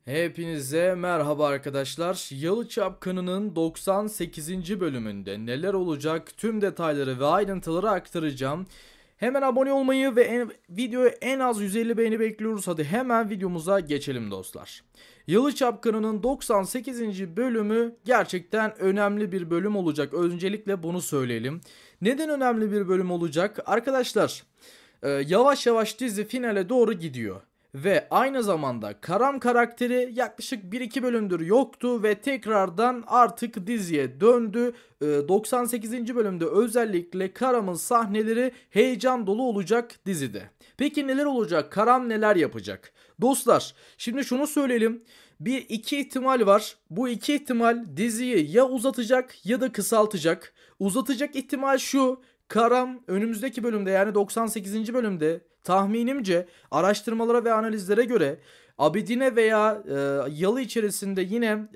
Hepinize merhaba arkadaşlar. Yalı Çapkını'nın 98. bölümünde neler olacak tüm detayları ve ayrıntıları aktaracağım. Hemen abone olmayı ve videoya en az 150 beğeni bekliyoruz. Hadi hemen videomuza geçelim dostlar. Yalı Çapkını'nın 98. bölümü gerçekten önemli bir bölüm olacak. Öncelikle bunu söyleyelim. Neden önemli bir bölüm olacak? Arkadaşlar, yavaş yavaş dizi finale doğru gidiyor. Ve aynı zamanda Karam karakteri yaklaşık 1-2 bölümdür yoktu ve tekrardan artık diziye döndü. 98. bölümde özellikle Karam'ın sahneleri heyecan dolu olacak dizide. Peki neler olacak? Karam neler yapacak? Dostlar, şimdi şunu söyleyelim. Bir iki ihtimal var. Bu iki ihtimal diziyi ya uzatacak ya da kısaltacak. Uzatacak ihtimal şu: Karam önümüzdeki bölümde, yani 98. bölümde, tahminimce araştırmalara ve analizlere göre Abidine veya Yalı içerisinde yine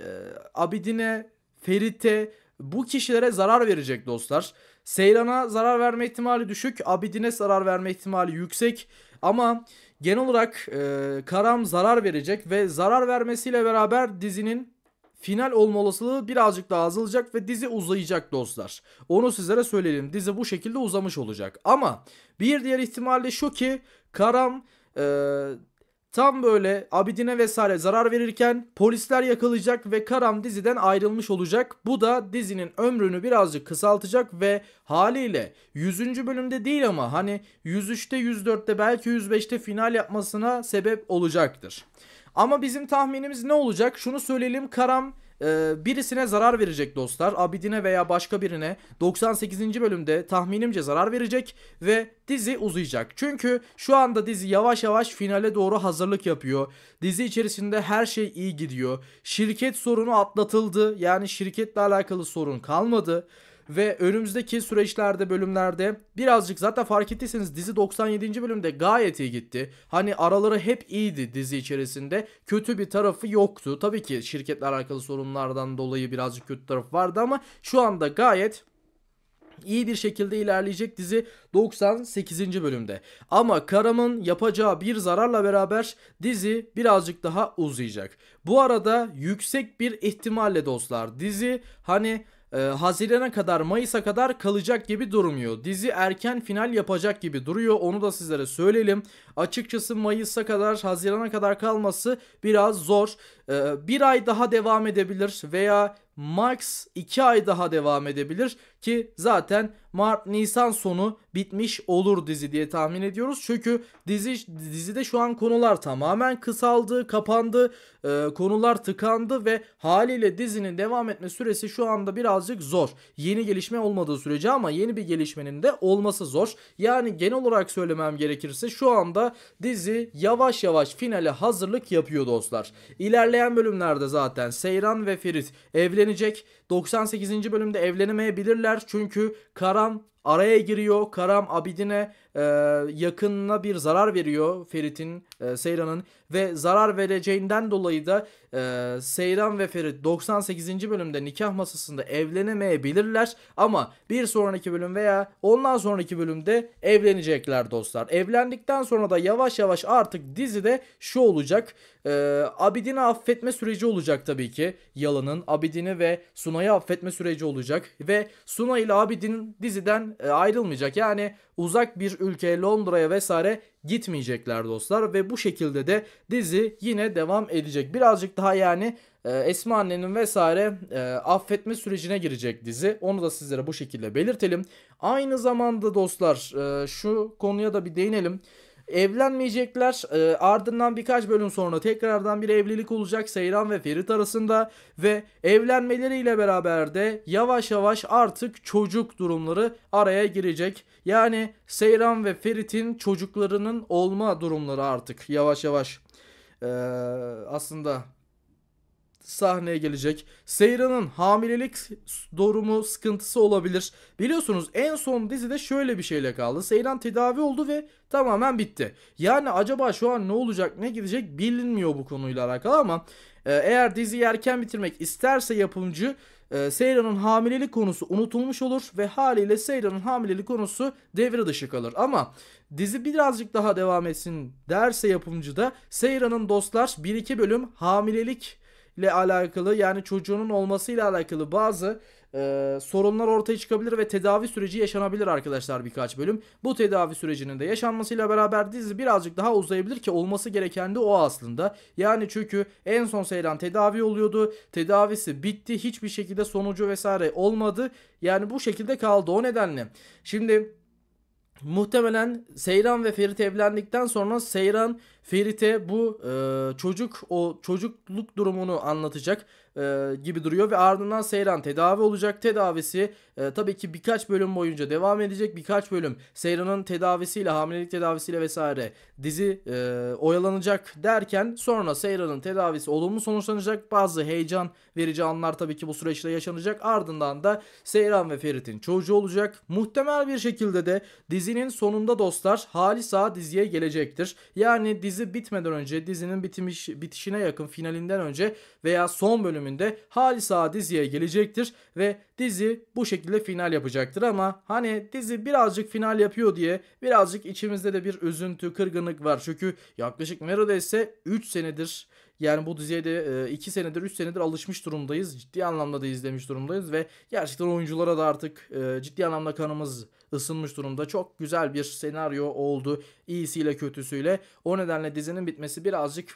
Abidine, Ferit'e, bu kişilere zarar verecek dostlar. Seyran'a zarar verme ihtimali düşük, Abidine zarar verme ihtimali yüksek ama genel olarak Karam zarar verecek ve zarar vermesiyle beraber dizinin final olma olasılığı birazcık daha azalacak ve dizi uzayacak dostlar. Onu sizlere söyleyelim. Dizi bu şekilde uzamış olacak. Ama bir diğer ihtimal de şu ki Karam tam böyle Abidine vesaire zarar verirken polisler yakalayacak ve Karam diziden ayrılmış olacak. Bu da dizinin ömrünü birazcık kısaltacak ve haliyle 100. bölümde değil ama hani 103'te, 104'te, belki 105'te final yapmasına sebep olacaktır. Ama bizim tahminimiz ne olacak? Şunu söyleyelim: Karam birisine zarar verecek dostlar. Abidine veya başka birine 98. bölümde tahminimce zarar verecek ve dizi uzayacak. Çünkü şu anda dizi yavaş yavaş finale doğru hazırlık yapıyor. Dizi içerisinde her şey iyi gidiyor. Şirket sorunu atlatıldı. Yani şirketle alakalı sorun kalmadı. Ve önümüzdeki süreçlerde, bölümlerde birazcık, zaten fark ettiyseniz dizi 97. bölümde gayet iyi gitti. Hani araları hep iyiydi dizi içerisinde. Kötü bir tarafı yoktu. Tabii ki şirketle alakalı sorunlardan dolayı birazcık kötü tarafı vardı ama şu anda gayet iyi bir şekilde ilerleyecek dizi 98. bölümde. Ama Karam'ın yapacağı bir zararla beraber dizi birazcık daha uzayacak. Bu arada yüksek bir ihtimalle dostlar dizi hani Haziran'a kadar, Mayıs'a kadar kalacak gibi durmuyor. Dizi erken final yapacak gibi duruyor. Onu da sizlere söyleyelim. Açıkçası Mayıs'a kadar, Haziran'a kadar kalması biraz zor. Bir ay daha devam edebilir veya max 2 ay daha devam edebilir ki zaten Mart Nisan sonu bitmiş olur dizi diye tahmin ediyoruz. Çünkü dizide şu an konular tamamen kısaldı, kapandı, konular tıkandı ve haliyle dizinin devam etme süresi şu anda birazcık zor. Yeni gelişme olmadığı sürece, ama yeni bir gelişmenin de olması zor. Yani genel olarak söylemem gerekirse şu anda dizi yavaş yavaş finale hazırlık yapıyor dostlar. İlerleyen bölümlerde zaten Seyran ve Ferit evlenecek. 98. bölümde evlenemeyebilirler çünkü Karam araya giriyor. Karam Abidine yakınına bir zarar veriyor Ferit'in, Seyran'ın, ve zarar vereceğinden dolayı da Seyran ve Ferit 98. bölümde nikah masasında evlenemeyebilirler ama bir sonraki bölüm veya ondan sonraki bölümde evlenecekler dostlar. Evlendikten sonra da yavaş yavaş artık dizide şu olacak: Abidine affetme süreci olacak tabii ki. Yalan'ın Abidine ve Sunay'ı affetme süreci olacak ve Sunay ile Abidin diziden ayrılmayacak. Yani uzak bir ülkeye, Londra'ya vesaire gitmeyecekler dostlar ve bu şekilde de dizi yine devam edecek. Birazcık daha yani Esma annenin vesaire affetme sürecine girecek dizi. Onu da sizlere bu şekilde belirtelim. Aynı zamanda dostlar, şu konuya da bir değinelim. Evlenmeyecekler. Ardından birkaç bölüm sonra tekrardan bir evlilik olacak Seyran ve Ferit arasında ve evlenmeleriyle beraber de yavaş yavaş artık çocuk durumları araya girecek. Yani Seyran ve Ferit'in çocuklarının olma durumları artık yavaş yavaş aslında sahneye gelecek. Seyran'ın hamilelik durumu sıkıntısı olabilir. Biliyorsunuz en son dizide şöyle bir şeyle kaldı. Seyran tedavi oldu ve tamamen bitti. Yani acaba şu an ne olacak, ne gidecek bilinmiyor bu konuyla alakalı ama eğer diziyi erken bitirmek isterse yapımcı, Seyran'ın hamilelik konusu unutulmuş olur ve haliyle Seyran'ın hamilelik konusu devre dışı kalır. Ama dizi birazcık daha devam etsin derse yapımcı da Seyran'ın dostlar 1-2 bölüm hamilelik ile alakalı, yani çocuğunun olmasıyla alakalı bazı sorunlar ortaya çıkabilir ve tedavi süreci yaşanabilir arkadaşlar birkaç bölüm. Bu tedavi sürecinin de yaşanmasıyla beraber dizi birazcık daha uzayabilir ki olması gereken de o aslında. Yani çünkü en son Seyran tedavi oluyordu. Tedavisi bitti. Hiçbir şekilde sonucu vesaire olmadı. Yani bu şekilde kaldı. O nedenle şimdi muhtemelen Seyran ve Ferit evlendikten sonra Seyran Ferit'e bu o çocukluk durumunu anlatacak gibi duruyor ve ardından Seyran tedavi olacak. Tedavisi tabii ki birkaç bölüm boyunca devam edecek. Birkaç bölüm Seyran'ın tedavisiyle, hamilelik tedavisiyle vesaire dizi oyalanacak derken sonra Seyran'ın tedavisi olumlu sonuçlanacak. Bazı heyecan verici anlar tabii ki bu süreçte yaşanacak. Ardından da Seyran ve Ferit'in çocuğu olacak. Muhtemel bir şekilde de dizinin sonunda dostlar Halis Ağa diziye gelecektir. Yani dizi bitmeden önce, dizinin bitişine yakın, finalinden önce veya son bölümünde Halis Ağa diziye gelecektir ve dizi bu şekilde final yapacaktır. Ama hani dizi birazcık final yapıyor diye birazcık içimizde de bir üzüntü, kırgınlık var. Çünkü yaklaşık neredeyse 3 senedir, yani bu diziye de 2 senedir 3 senedir alışmış durumdayız. Ciddi anlamda da izlemiş durumdayız ve gerçekten oyunculara da artık ciddi anlamda kanımız ısınmış durumda. Çok güzel bir senaryo oldu, iyisiyle kötüsüyle. O nedenle dizinin bitmesi birazcık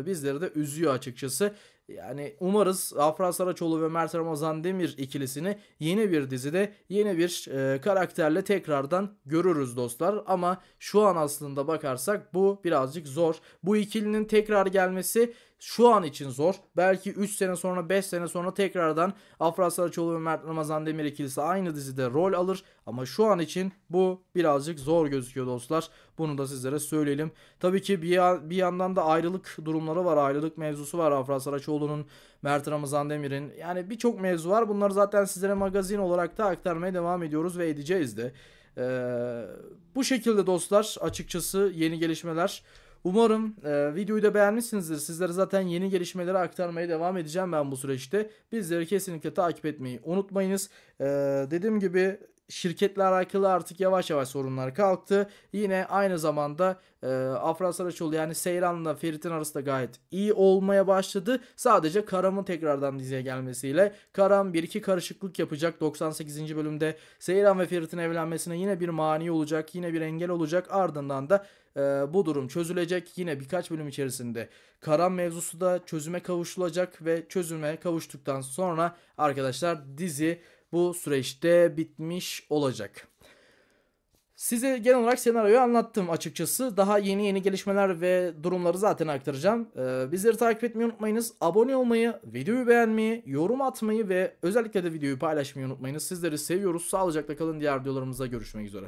bizleri de üzüyor açıkçası. Yani umarız Afra Saraçoğlu ve Mert Ramazan Demir ikilisini yeni bir dizide, yeni bir karakterle tekrardan görürüz dostlar. Ama şu an aslında bakarsak bu birazcık zor. Bu ikilinin tekrar gelmesi şu an için zor. Belki 3 sene sonra, 5 sene sonra tekrardan Afra Saraçoğlu ve Mert Ramazan Demir ikilisi aynı dizide rol alır. Ama şu an için bu birazcık zor gözüküyor dostlar. Bunu da sizlere söyleyelim. Tabii ki bir yandan da ayrılık durumları var. Ayrılık mevzusu var Afra Saraçoğlu'nun, Mert Ramazan Demir'in. Yani birçok mevzu var. Bunları zaten sizlere magazin olarak da aktarmaya devam ediyoruz ve edeceğiz de. Bu şekilde dostlar, açıkçası yeni gelişmeler. Umarım videoyu da beğenmişsinizdir. Sizlere zaten yeni gelişmeleri aktarmaya devam edeceğim ben bu süreçte. Bizleri kesinlikle takip etmeyi unutmayınız. Dediğim gibi şirketle alakalı artık yavaş yavaş sorunlar kalktı. Yine aynı zamanda Afra Saraçoğlu, yani Seyran'la Ferit'in arası da gayet iyi olmaya başladı. Sadece Karam'ın tekrardan diziye gelmesiyle Karam 1-2 karışıklık yapacak 98. bölümde. Seyran ve Ferit'in evlenmesine yine bir mani olacak, yine bir engel olacak. Ardından da bu durum çözülecek. Yine birkaç bölüm içerisinde Karam mevzusu da çözüme kavuşulacak ve çözüme kavuştuktan sonra arkadaşlar dizi bu süreçte bitmiş olacak. Size genel olarak senaryoyu anlattım açıkçası. Daha yeni gelişmeler ve durumları zaten aktaracağım. Bizleri takip etmeyi unutmayınız. Abone olmayı, videoyu beğenmeyi, yorum atmayı ve özellikle de videoyu paylaşmayı unutmayınız. Sizleri seviyoruz. Sağlıcakla kalın. Diğer videolarımızda görüşmek üzere.